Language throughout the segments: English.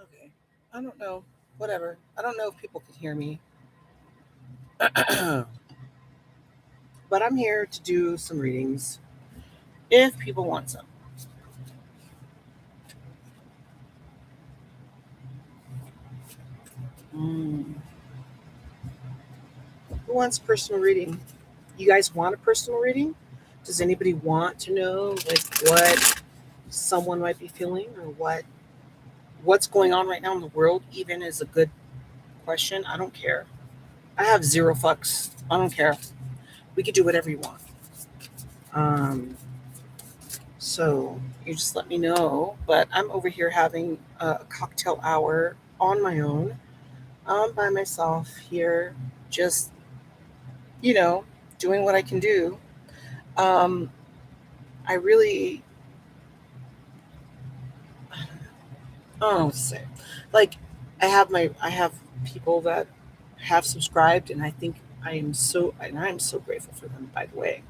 Okay. I don't know. Whatever. I don't know if people can hear me. But I'm here to do some readings if people want some. Mm. Who wants personal reading? You guys want a personal reading? Does anybody want to know like what someone might be feeling or what's going on right now in the world even is a good question? I don't care. I have zero fucks. I don't care. We could do whatever you want. Um, So you just let me know. But I'm over here having a cocktail hour on my own, by myself here, just, you know, doing what I can do. Um, I really, I don't know what to say. Like, I have people that have subscribed, and I think and I am so grateful for them, by the way.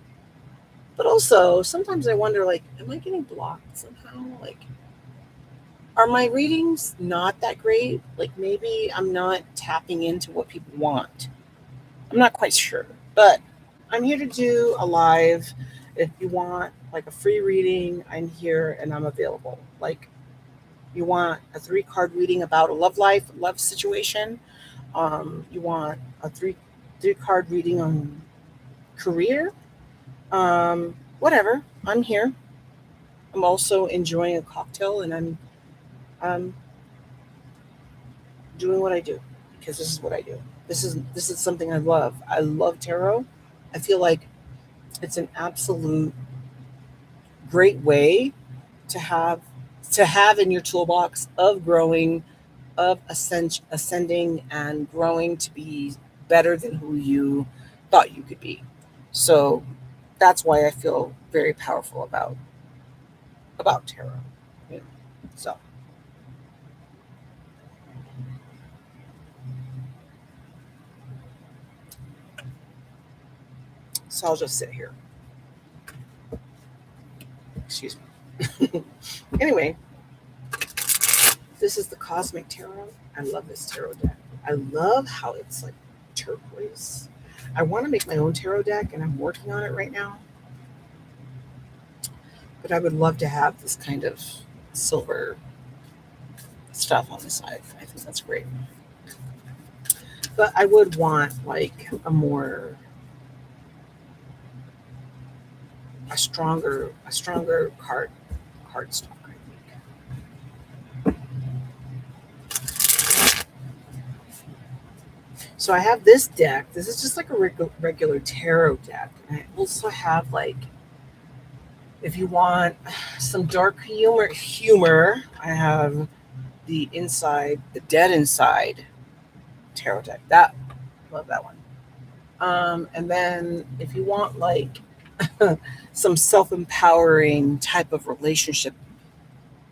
But also, sometimes I wonder, like, am I getting blocked somehow? Like, are my readings not that great? Like maybe I'm not tapping into what people want. I'm not quite sure. But I'm here to do a live. If you want like a free reading, I'm here and I'm available. Like you want a 3 card reading about a love life, love situation. You want a three card reading on career. Whatever. I'm here. I'm also enjoying a cocktail and I'm doing what I do because this is what I do. This is something I love. I love tarot. I feel like it's an absolute great way to have in your toolbox of growing, of ascending and growing to be better than who you thought you could be. So that's why I feel very powerful about tarot. You know. So so I'll just sit here. Excuse me. Anyway, this is the Cosmic Tarot. I love this tarot deck. I love how it's like turquoise. I want to make my own tarot deck and I'm working on it right now. But I would love to have this kind of silver stuff on the side. I think that's great. But I would want like a stronger card stock, I think. So I have this deck. This is just like a regular tarot deck. And I also have like if you want some dark humor, I have the Dead Inside tarot deck. That love that one. And then if you want like some self-empowering type of relationship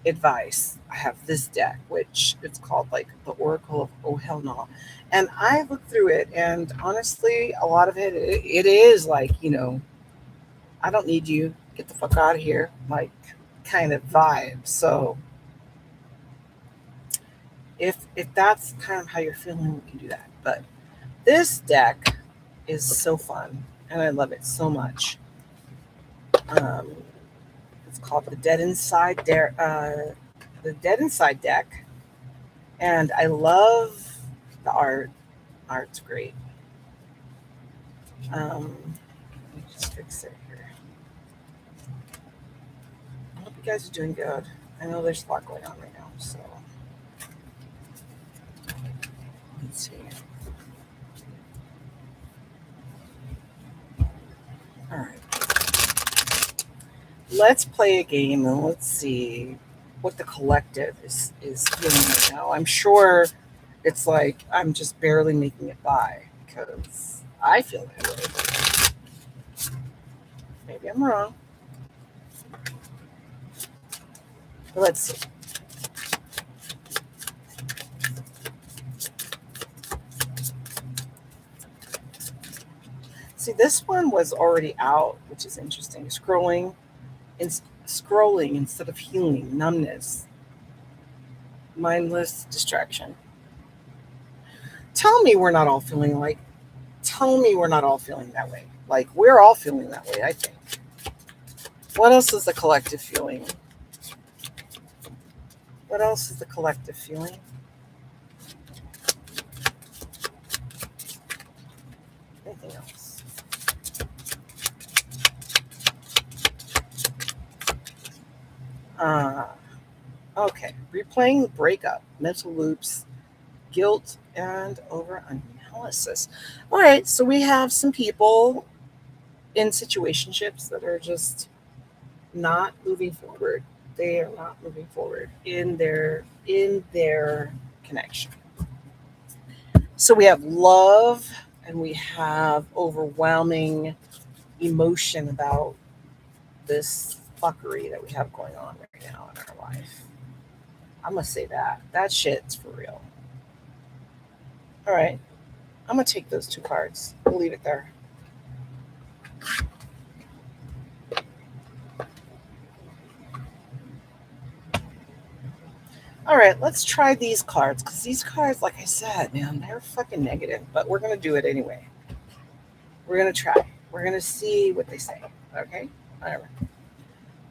advice, I have this deck, which it's called like the Oracle of Oh Hell No. And I looked through it, and honestly, a lot of it is like I don't need you. Get the fuck out of here. Like kind of vibe. So if that's kind of how you're feeling, we can do that. But this deck is so fun, and I love it so much. Um, it's called the Dead Inside deck, and I love the art. Art's great. Let me just fix it here. I hope you guys are doing good. I know there's a lot going on right now, so let's see. All right, let's play a game and let's see what the collective is feeling right now. I'm sure it's like I'm just barely making it by because I feel that way. Maybe I'm wrong. But let's see. See, this one was already out, which is interesting. Scrolling instead of healing, numbness. Mindless distraction. Tell me we're not all feeling like, tell me we're not all feeling that way. Like, we're all feeling that way, I think. What else is the collective feeling? What else is the collective feeling? Anything else? Uh, okay. Replaying the breakup, mental loops, guilt, and over analysis. All right. So we have some people in situationships that are just not moving forward. They are not moving forward in their connection. So we have love and we have overwhelming emotion about this fuckery that we have going on right now in our life. I'm gonna say that. That shit's for real. All right. I'm gonna take those two cards. We'll leave it there. All right, let's try these cards because these cards, like I said, man, they're fucking negative. But we're gonna do it anyway. We're gonna try. We're gonna see what they say. Okay. All right.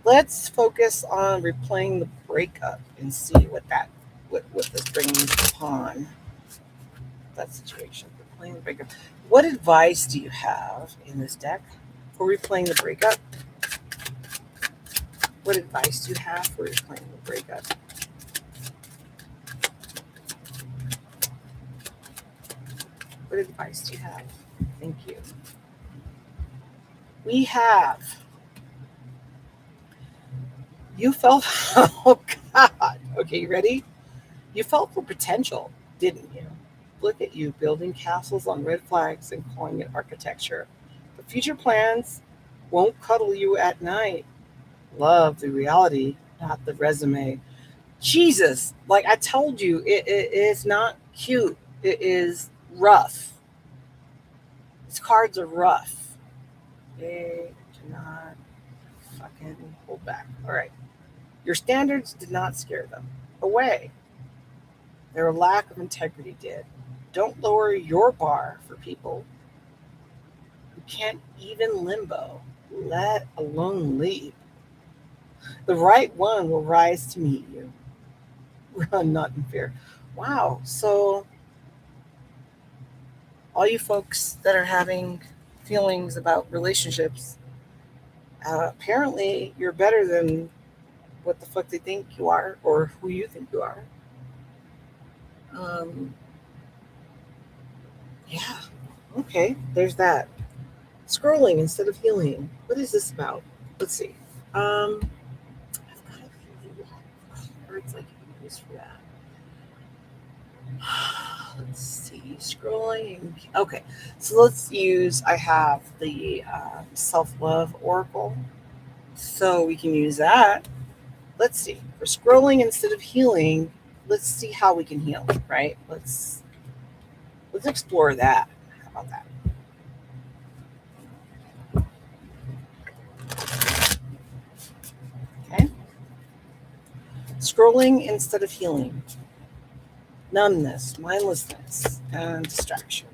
Let's focus on replaying the breakup and see what this brings upon that situation. Replaying the breakup. What advice do you have in this deck for replaying the breakup? What advice do you have for replaying the breakup? What advice do you have? Thank you. We have. You felt. Oh God. Okay, you ready? You felt for potential, didn't you? Look at you building castles on red flags and calling it architecture. The future plans won't cuddle you at night. Love the reality, not the resume. Jesus, like I told you, it is not cute. It is rough. These cards are rough. They do not fucking hold back. All right. Your standards did not scare them away. Their lack of integrity did. Don't lower your bar for people who can't even limbo, let alone leave. The right one will rise to meet you. Run, not in fear. Wow. So, all you folks that are having feelings about relationships, apparently you're better than what the fuck they think you are or who you think you are. Um, yeah. Okay. There's that. Scrolling instead of healing. What is this about? Let's see. I've got a few cards I can use for that. Let's see. Scrolling. Okay. So let's use, I have the self love oracle. So we can use that. Let's see. For scrolling instead of healing, let's see how we can heal, right? Let's explore that. How about that? Okay. Scrolling instead of healing. Numbness, mindlessness, and distraction.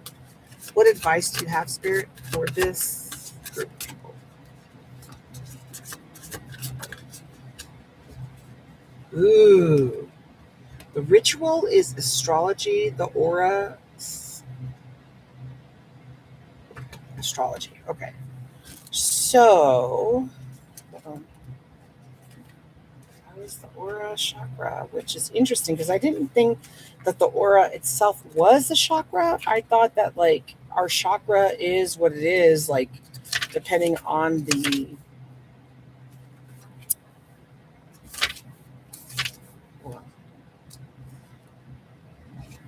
What advice do you have, Spirit, for this group of people? Ooh. The ritual is astrology, the aura, astrology. Okay. So, how is the aura chakra? Which is interesting because I didn't think that the aura itself was a chakra. I thought that, like, our chakra is what it is, like, depending on the.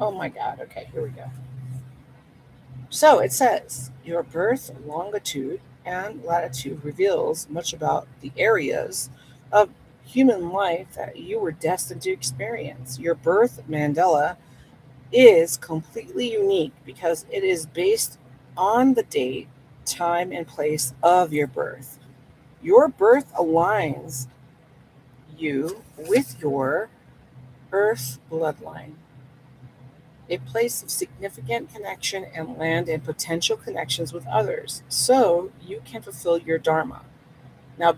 Oh my God. Okay, here we go. So it says your birth longitude and latitude reveals much about the areas of human life that you were destined to experience. Your birth mandala is completely unique because it is based on the date, time, and place of your birth. Your birth aligns you with your Earth bloodline, a place of significant connection and land and potential connections with others, so you can fulfill your dharma. Now,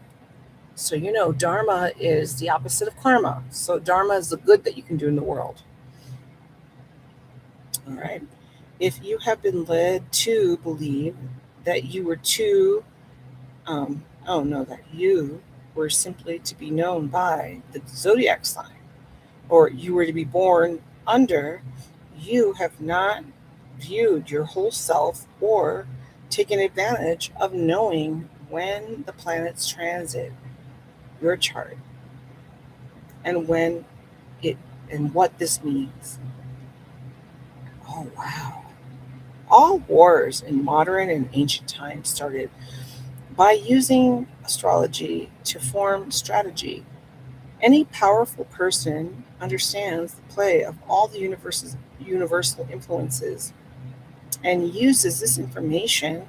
so you know, dharma is the opposite of karma. So dharma is the good that you can do in the world. All right. If you have been led to believe that you were too, oh no, that you were simply to be known by the zodiac sign, or you were to be born under, you have not viewed your whole self or taken advantage of knowing when the planets transit your chart and when it and what this means. Oh wow. All wars in modern and ancient times started by using astrology to form strategy. Any powerful person understands the play of all the universal influences and uses this information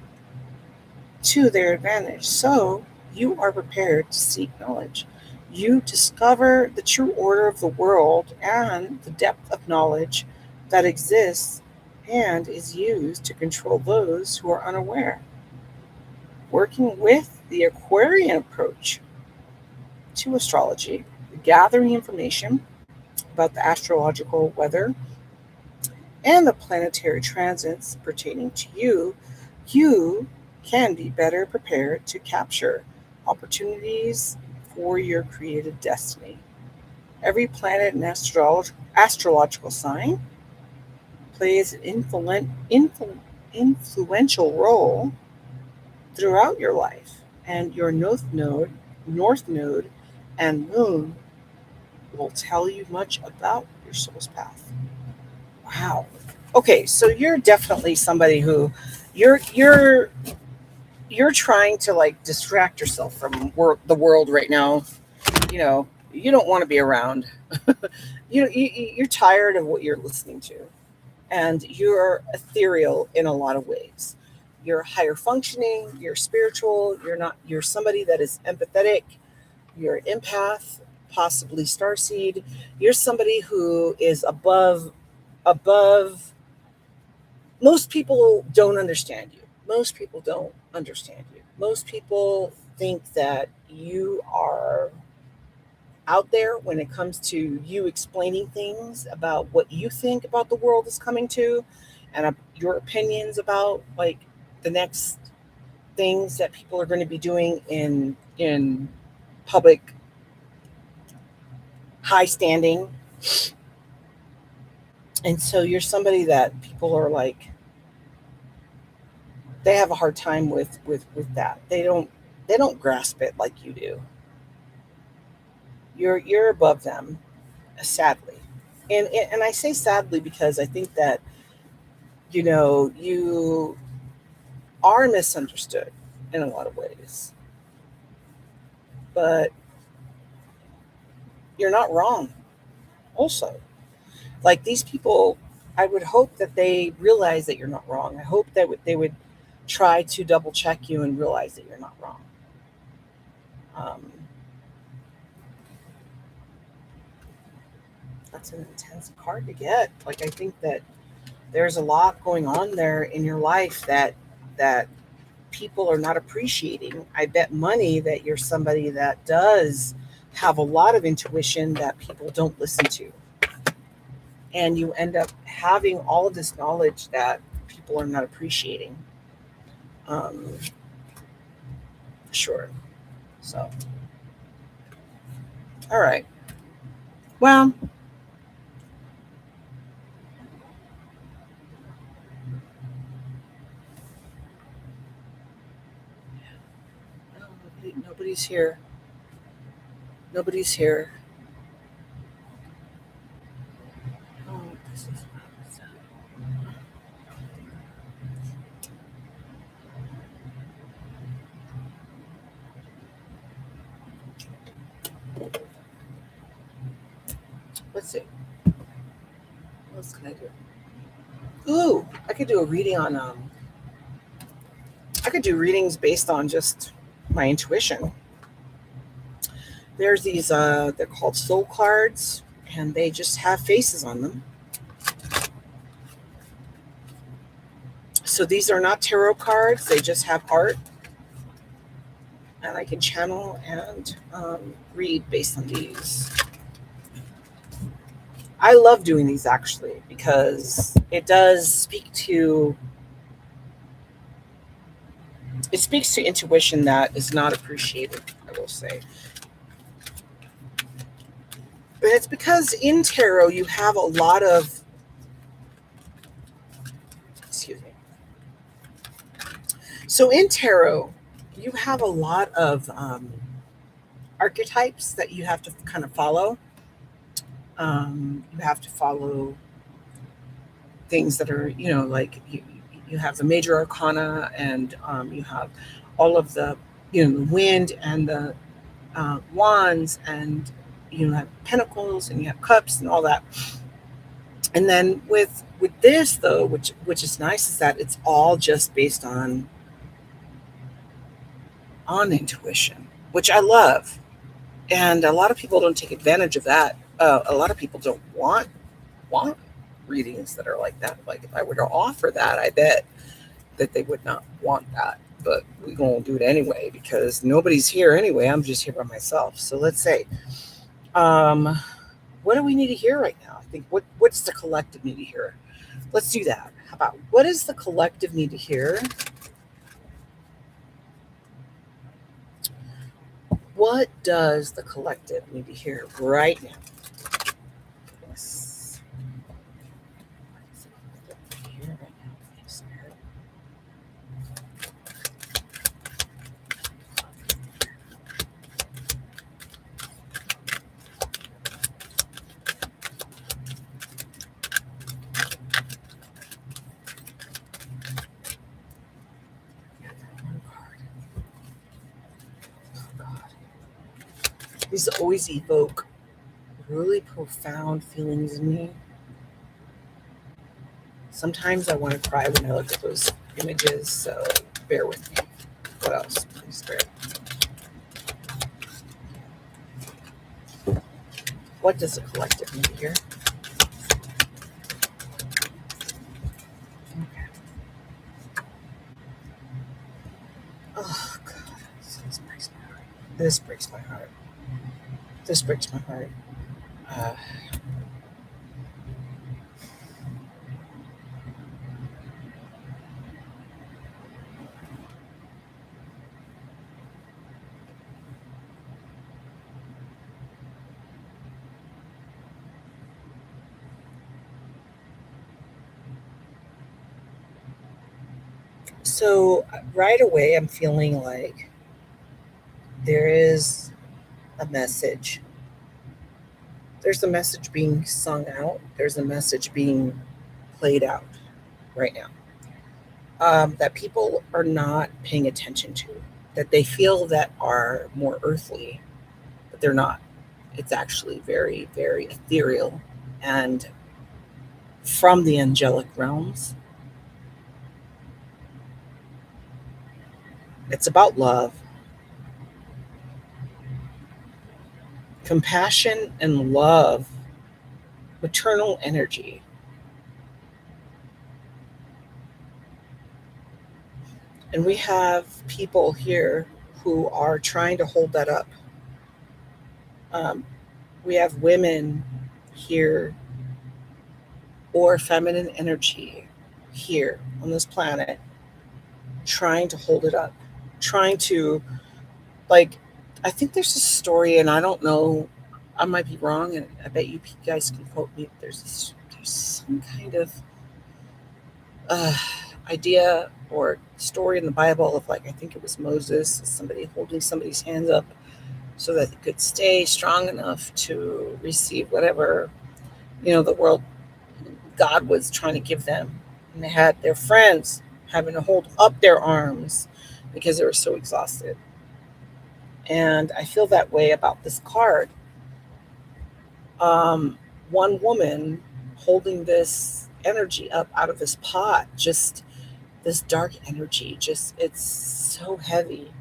to their advantage. So you are prepared to seek knowledge. You discover the true order of the world and the depth of knowledge that exists and is used to control those who are unaware. Working with the Aquarian approach to astrology, gathering information about the astrological weather and the planetary transits pertaining to you, you can be better prepared to capture opportunities for your created destiny. Every planet and astrological sign plays an influential role throughout your life, and your north node, and moon will tell you much about your soul's path. Wow. Okay, so you're definitely somebody who you're you're you're trying to like distract yourself from the world right now. You know, you don't want to be around. You're tired of what you're listening to, and you're ethereal in a lot of ways. You're higher functioning, you're spiritual, you're somebody that is empathetic, you're an empath, possibly starseed. You're somebody who is above. Most people don't understand you. Most people don't understand you. Most people think that you are out there when it comes to you explaining things about what you think about the world is coming to, and your opinions about like the next things that people are going to be doing in public high standing. And so you're somebody that people are like, they have a hard time with that. They don't grasp it like you do. You're above them, sadly. And I say sadly because I think that you are misunderstood in a lot of ways, but you're not wrong. Also, like these people, I would hope that they realize that you're not wrong. I hope that they would try to double check you and realize that you're not wrong. Um, that's an intense card to get. Like I think that there's a lot going on there in your life that people are not appreciating. I bet money that you're somebody that does have a lot of intuition that people don't listen to. And you end up having all of this knowledge that people are not appreciating. Um, sure. So, all right. Well, no, nobody's here. Nobody's here. Oh, this is, let's see. What else can I do? Ooh, I could do a reading on I could do readings based on just my intuition. There's these they're called soul cards, and they just have faces on them. So these are not tarot cards, they just have art, and I can channel and read based on these. I love doing these actually because it does speaks to intuition that is not appreciated, I will say. But it's because in tarot you have a lot of, excuse me. So in tarot, you have a lot of archetypes that you have to kind of follow. You have to follow things that are, like you have the major arcana, and you have all of the, the wind and the wands, and you have pentacles and you have cups and all that. And then with this though, which is nice, is that it's all just based on intuition, which I love. And a lot of people don't take advantage of that. A lot of people don't want readings that are like that. Like if I were to offer that, I bet that they would not want that. But we're going to do it anyway because nobody's here anyway. I'm just here by myself. So let's say, what do we need to hear right now? I think what's the collective need to hear? Let's do that. How about what does the collective need to hear? What does the collective need to hear right now? Yes. These always evoke really profound feelings in me. Sometimes I want to cry when I look at those images, so bear with me. What else? Please bear. What does the collective need to hear? Okay. Oh, God. This breaks my heart. This breaks my heart. This breaks my heart. So right away, I'm feeling like there is a message. There's a message being sung out. There's a message being played out right now that people are not paying attention to, that they feel that are more earthly, but they're not. It's actually very, very ethereal and from the angelic realms. It's about love, compassion, and love, maternal energy. And we have people here who are trying to hold that up. We have women here, or feminine energy here on this planet, trying to hold it up, trying to, like, I think there's a story, and I don't know, I might be wrong, and I bet you guys can quote me. There's some kind of idea or story in the Bible of, like, I think it was Moses, somebody holding somebody's hands up so that they could stay strong enough to receive whatever, the world, God was trying to give them. And they had their friends having to hold up their arms because they were so exhausted. And I feel that way about this card. One woman holding this energy up out of this pot, just this dark energy, just, it's so heavy.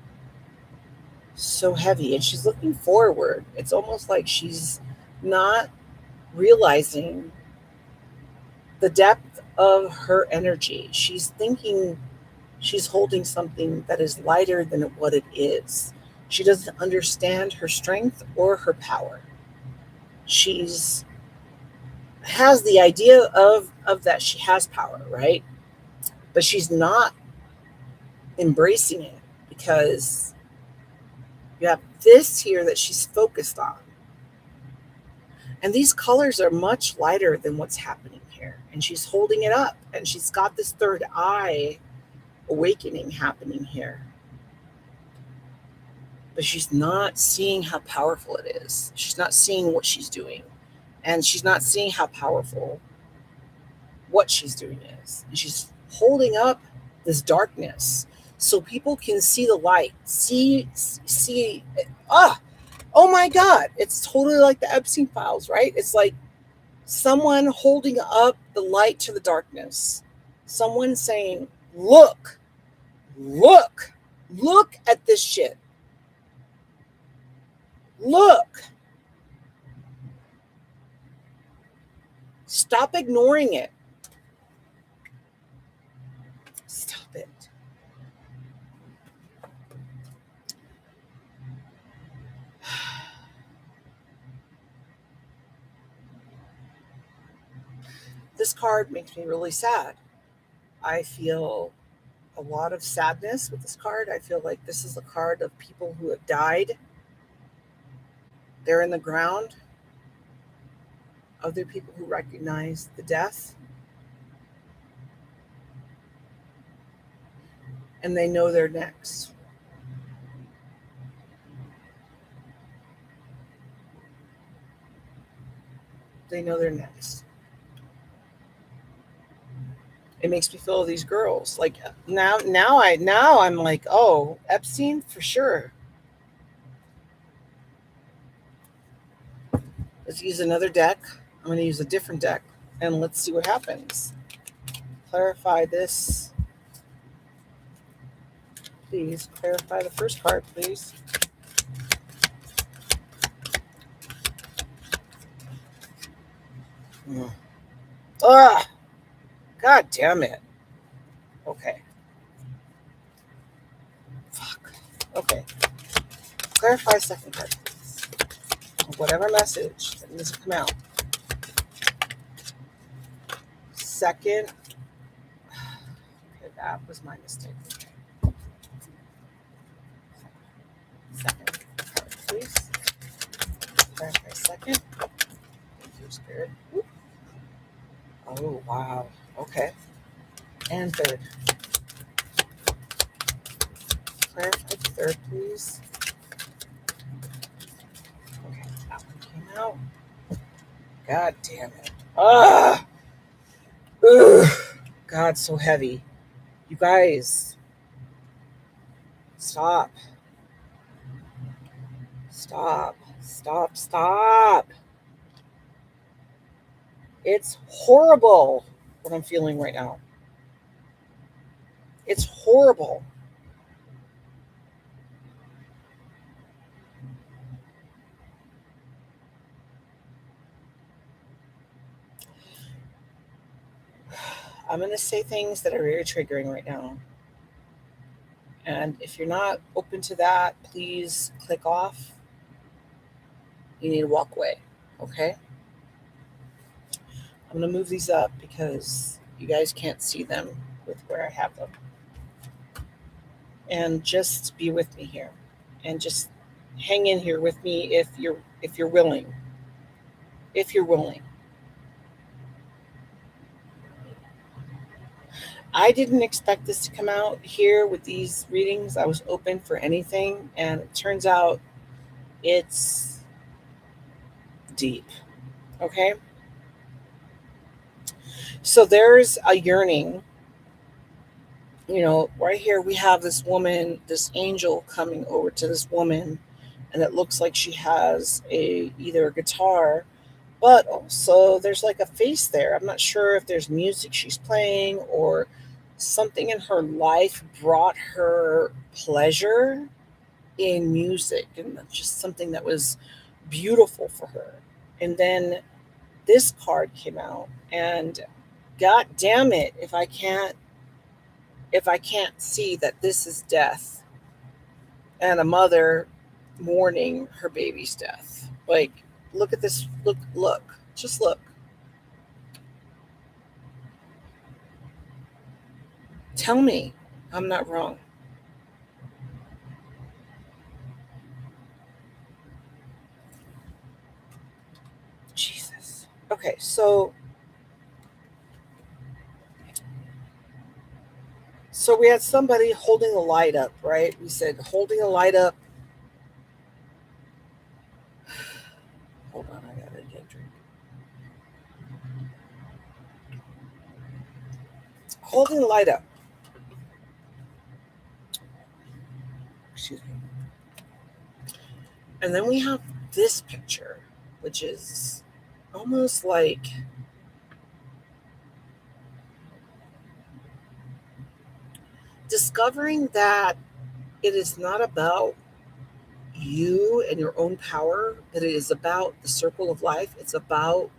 So heavy. And she's looking forward. It's almost like she's not realizing the depth of her energy. She's thinking she's holding something that is lighter than what it is. She doesn't understand her strength or her power. She's has the idea of that she has power, right? But she's not embracing it because you have this here that she's focused on. And these colors are much lighter than what's happening here. And she's holding it up and she's got this third eye awakening happening here. But she's not seeing how powerful it is. She's not seeing what she's doing. And she's not seeing how powerful what she's doing is. And she's holding up this darkness so people can see the light. Oh my God. It's totally like the Epstein files, right? It's like someone holding up the light to the darkness. Someone saying, look at this shit. Look. Stop ignoring it. Stop it. This card makes me really sad. I feel a lot of sadness with this card. I feel like this is a card of people who have died. They're in the ground. Other people who recognize the death. And they know they're next. They know they're next. It makes me feel these girls like now I'm like, oh, Epstein for sure. Let's use another deck. I'm going to use a different deck and let's see what happens. Clarify this. Please clarify the first card, please. Ah, God damn it. Okay. Fuck. Okay. Clarify second card, please. Whatever message that needs to come out. Second. Okay, that was my mistake. Second card, please. Clarify second. Thank you, Spirit. Whoop. Oh, wow. Okay. And third. Clarify third, please. Okay, that one came out. God damn it. Ah! Ugh. God, so heavy. You guys. Stop. Stop. Stop. Stop. It's horrible what I'm feeling right now. It's horrible. I'm going to say things that are very triggering right now. And if you're not open to that, please click off. You need to walk away. Okay? I'm going to move these up because you guys can't see them with where I have them. And just be with me here. And just hang in here with me if you're willing. If you're willing. I didn't expect this to come out here with these readings. I was open for anything, and it turns out it's deep. Okay? So there's a yearning. Right here we have this woman, this angel coming over to this woman, and it looks like she has either a guitar, but also there's like a face there. I'm not sure if there's music she's playing or something in her life brought her pleasure in music, and just something that was beautiful for her. And then this card came out, and god damn it, if I can't see that this is death and a mother mourning her baby's death. Like, look at this. Look. Just look. Tell me I'm not wrong. Jesus. Okay, so we had somebody holding a light up, right? We said holding a light up. Hold on, I gotta get a drink. Holding the light up. Excuse me. And then we have this picture, which is almost like discovering that it is not about you and your own power, that it is about the circle of life. It's about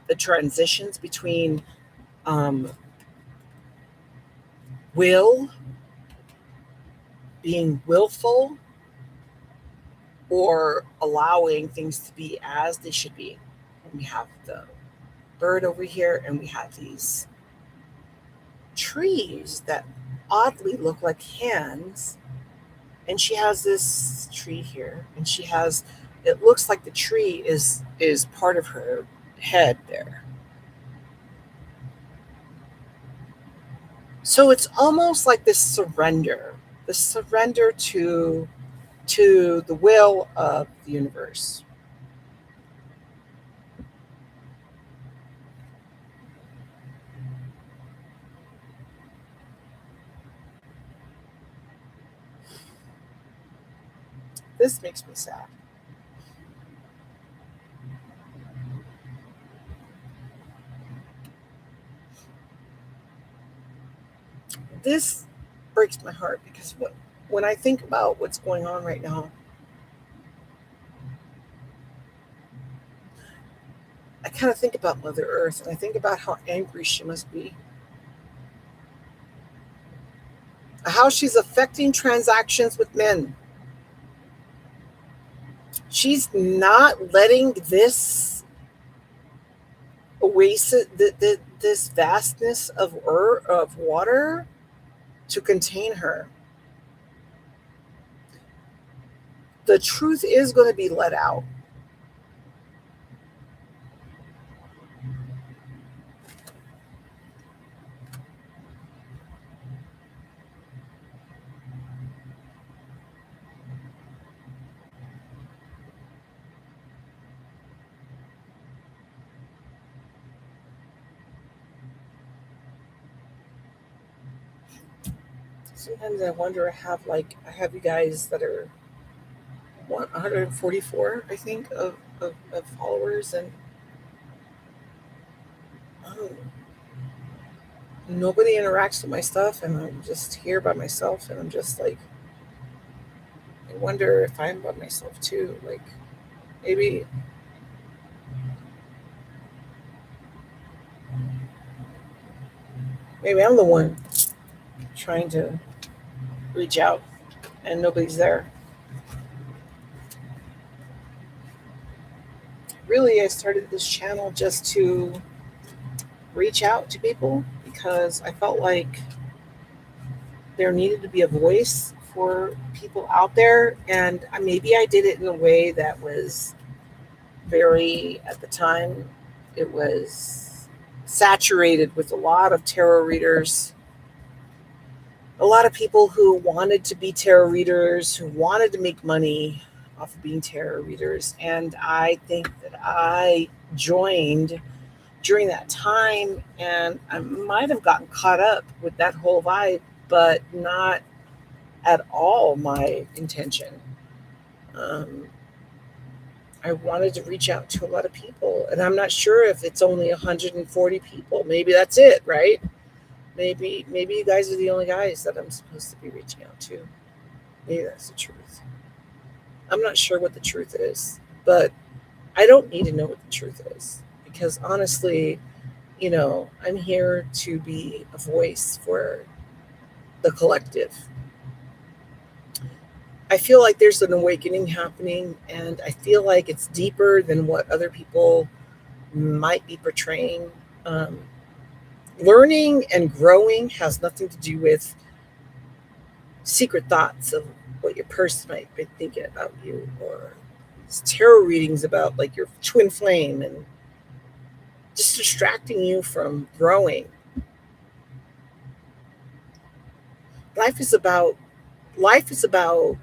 the transitions between um, will, being willful, or allowing things to be as they should be. And we have the bird over here, and we have these trees that oddly look like hands. And she has this tree here, and she has, it looks like the tree is part of her head there. So it's almost like this surrender to the will of the universe. This makes me sad. This breaks my heart because when I think about what's going on right now, I kind of think about Mother Earth, and I think about how angry she must be, how she's affecting transactions with men. She's not letting this oasis, this vastness of water, to contain her. The truth is going to be let out. Sometimes I wonder, I have you guys that are 144, I think, of followers, and um, nobody interacts with my stuff, and I'm just here by myself, and I'm just like, I wonder if I'm by myself too. Like, maybe maybe I'm the one trying to reach out and nobody's there. Really, I started this channel just to reach out to people because I felt like there needed to be a voice for people out there, and maybe I did it in a way that was very, at the time, it was saturated with a lot of tarot readers, a lot of people who wanted to be tarot readers, who wanted to make money off of being tarot readers. And I think that I joined during that time, and I might have gotten caught up with that whole vibe, but not at all my intention. Um, I wanted to reach out to a lot of people, and I'm not sure if it's only 140 people. Maybe that's it, right? Maybe you guys are the only guys that I'm supposed to be reaching out to. Maybe that's the truth. I'm not sure what the truth is, but I don't need to know what the truth is because honestly, I'm here to be a voice for the collective. I feel like there's an awakening happening, and I feel like it's deeper than what other people might be portraying. Um, Learning and growing has nothing to do with secret thoughts of what your person might be thinking about you, or tarot readings about like your twin flame, and just distracting you from growing. Life is about life is about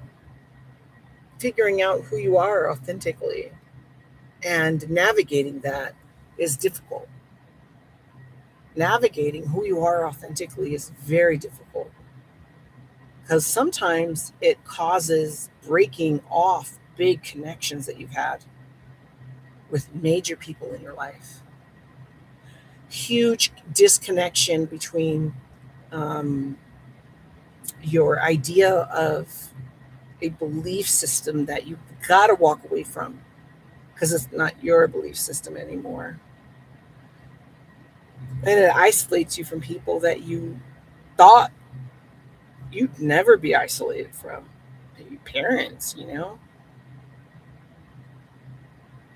figuring out who you are authentically, and navigating that is difficult. Navigating who you are authentically is very difficult because sometimes it causes breaking off big connections that you've had with major people in your life. Huge disconnection between um, your idea of a belief system that you've got to walk away from because it's not your belief system anymore. And it isolates you from people that you thought you'd never be isolated from. Your parents.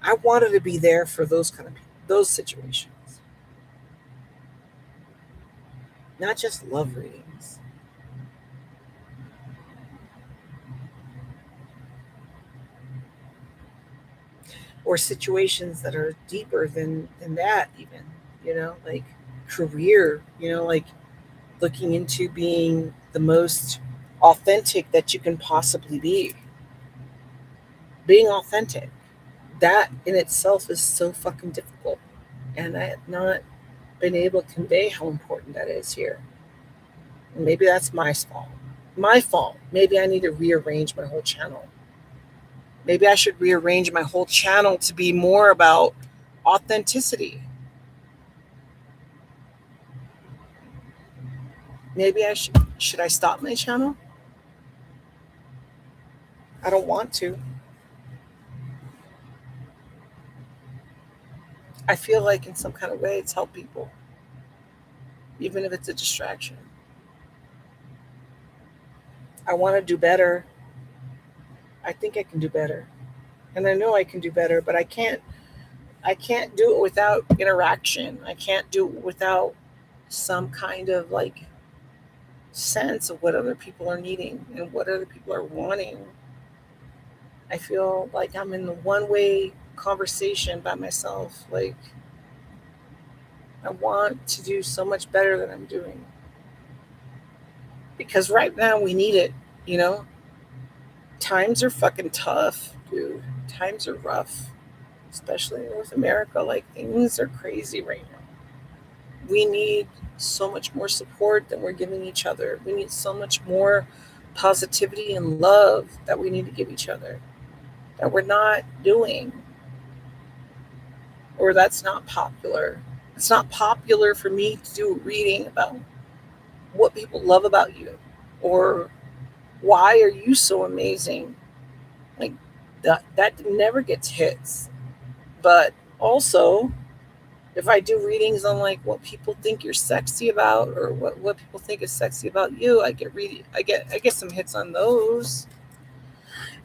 I wanted to be there for those kind of people, those situations, not just love readings or situations that are deeper than that, even, like career, like looking into being the most authentic that you can possibly be. Being authentic, that in itself is so fucking difficult. And I have not been able to convey how important that is here. And maybe that's my fault. My fault. Maybe I need to rearrange my whole channel. Maybe I should rearrange my whole channel to be more about authenticity. Maybe I stop my channel? I don't want to. I feel like in some kind of way it's helped people, even if it's a distraction. I want to do better. I think I can do better. And I know I can do better, but I can't do it without interaction. I can't do it without some kind of like sense of what other people are needing and what other people are wanting. I feel like I'm in the one way conversation by myself. Like, I want to do so much better than I'm doing. Because right now we need it, you know? Times are fucking tough, dude. Times are rough, especially in North America. Like, things are crazy right now. We need so much more support than we're giving each other. We need so much more positivity and love that we need to give each other that we're not doing, or that's not popular. It's not popular for me to do a reading about what people love about you, or why are you so amazing. Like, that never gets hits. But also, if I do readings on like what people think you're sexy about, or what people think is sexy about you, I get some hits on those.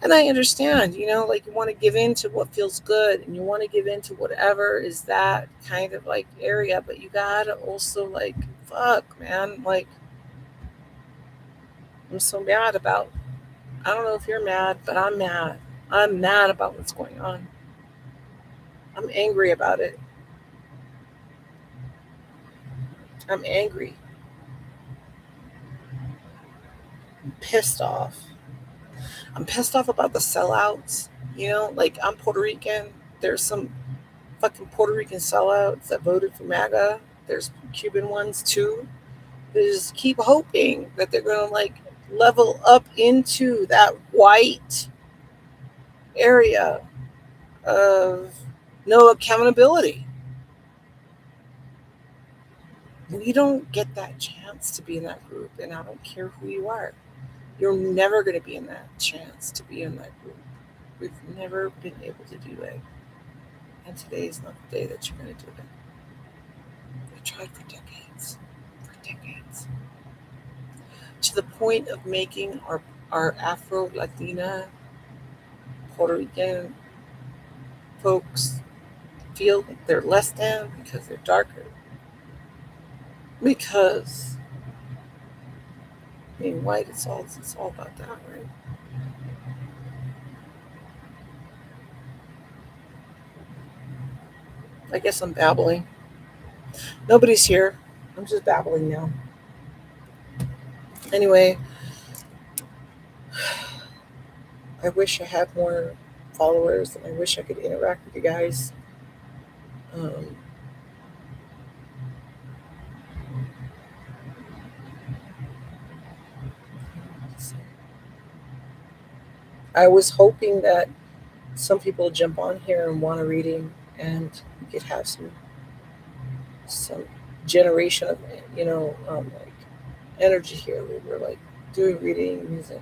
And I understand, like you want to give in to what feels good, and you want to give in to whatever is that kind of like area, but you gotta also like, fuck, man, like, I'm so mad about, I don't know if you're mad, but I'm mad. I'm mad about what's going on. I'm angry about it. I'm angry. I'm pissed off. I'm pissed off about the sellouts. Like, I'm Puerto Rican. There's some fucking Puerto Rican sellouts that voted for MAGA. There's Cuban ones too. They just keep hoping that they're gonna like level up into that white area of no accountability. We don't get that chance to be in that group, and I don't care who you are. You're never going to be in that chance to be in that group. We've never been able to do it. And today is not the day that you're going to do it. I tried for decades. To the point of making our Afro Latina Puerto Rican folks feel like they're less than because they're darker. Because being white, it's all about that, right? I guess I'm babbling. Nobody's here. I'm just babbling now. Anyway, I wish I had more followers and I wish I could interact with you guys. Um, I was hoping that some people would jump on here and want a reading and we could have some generation of like energy here. We were like doing readings and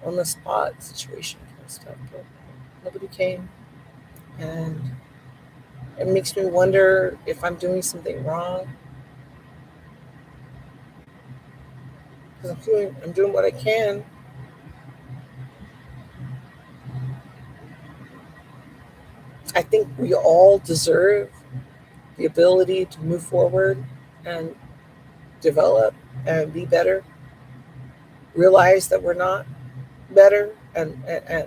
on the spot situation kind of stuff, but nobody came, and it makes me wonder if I'm doing something wrong because I'm doing what I can. I think we all deserve the ability to move forward and develop and be better. Realize that we're not better and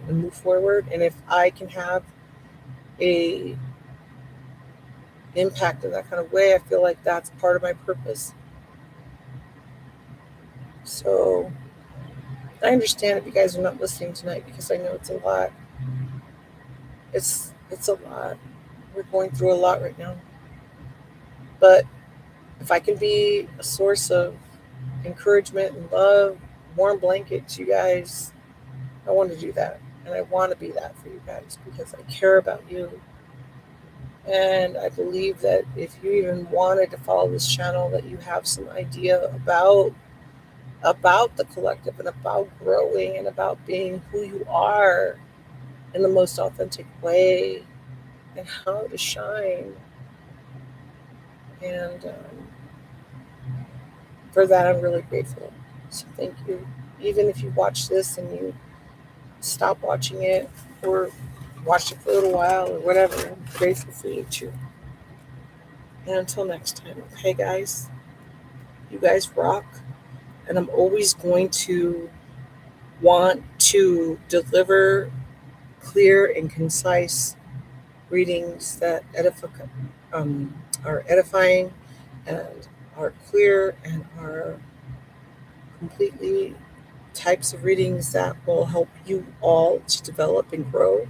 move forward. And if I can have a impact in that kind of way, I feel like that's part of my purpose. So I understand if you guys are not listening tonight because I know it's a lot. It's a lot. We're going through a lot right now. But if I can be a source of encouragement and love, warm blanket to you guys, I want to do that. And I want to be that for you guys because I care about you. And I believe that if you even wanted to follow this channel, that you have some idea about the collective and about growing and about being who you are in the most authentic way and how to shine. And for that, I'm really grateful. So thank you. Even if you watch this and you stop watching it or watch it for a little while or whatever, I'm grateful for you too. And until next time, okay, guys, you guys rock. And I'm always going to want to deliver clear and concise readings that are edifying and are clear and are completely types of readings that will help you all to develop and grow.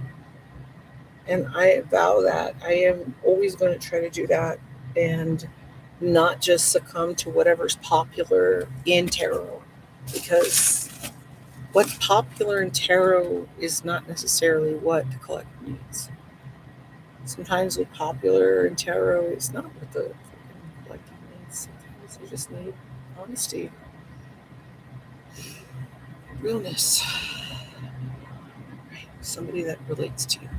And I vow that I am always going to try to do that and not just succumb to whatever's popular in tarot, because what's popular in tarot is not necessarily what the collective needs. Sometimes what's popular in tarot is not what the collective needs. Sometimes they just need honesty, realness, right? Somebody that relates to you,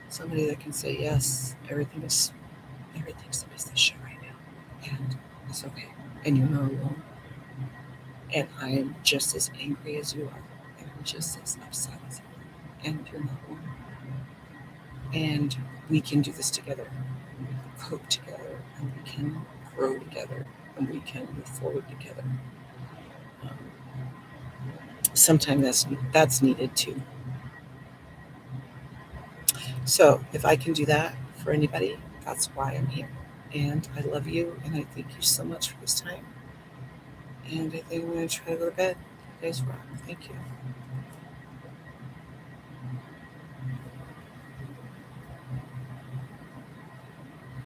somebody that can say yes, everything's the best shit right now, and it's okay, and you're not alone. And I am just as angry as you are, and I'm just as upset as you are, and you're not alone. And we can do this together. We can cope together, and we can grow together, and we can move forward together. Um, Sometimes that's needed too. So if I can do that for anybody, that's why I'm here. And I love you, and I thank you so much for this time. And I think I'm going to try to go to bed. You guys rock. Thank you.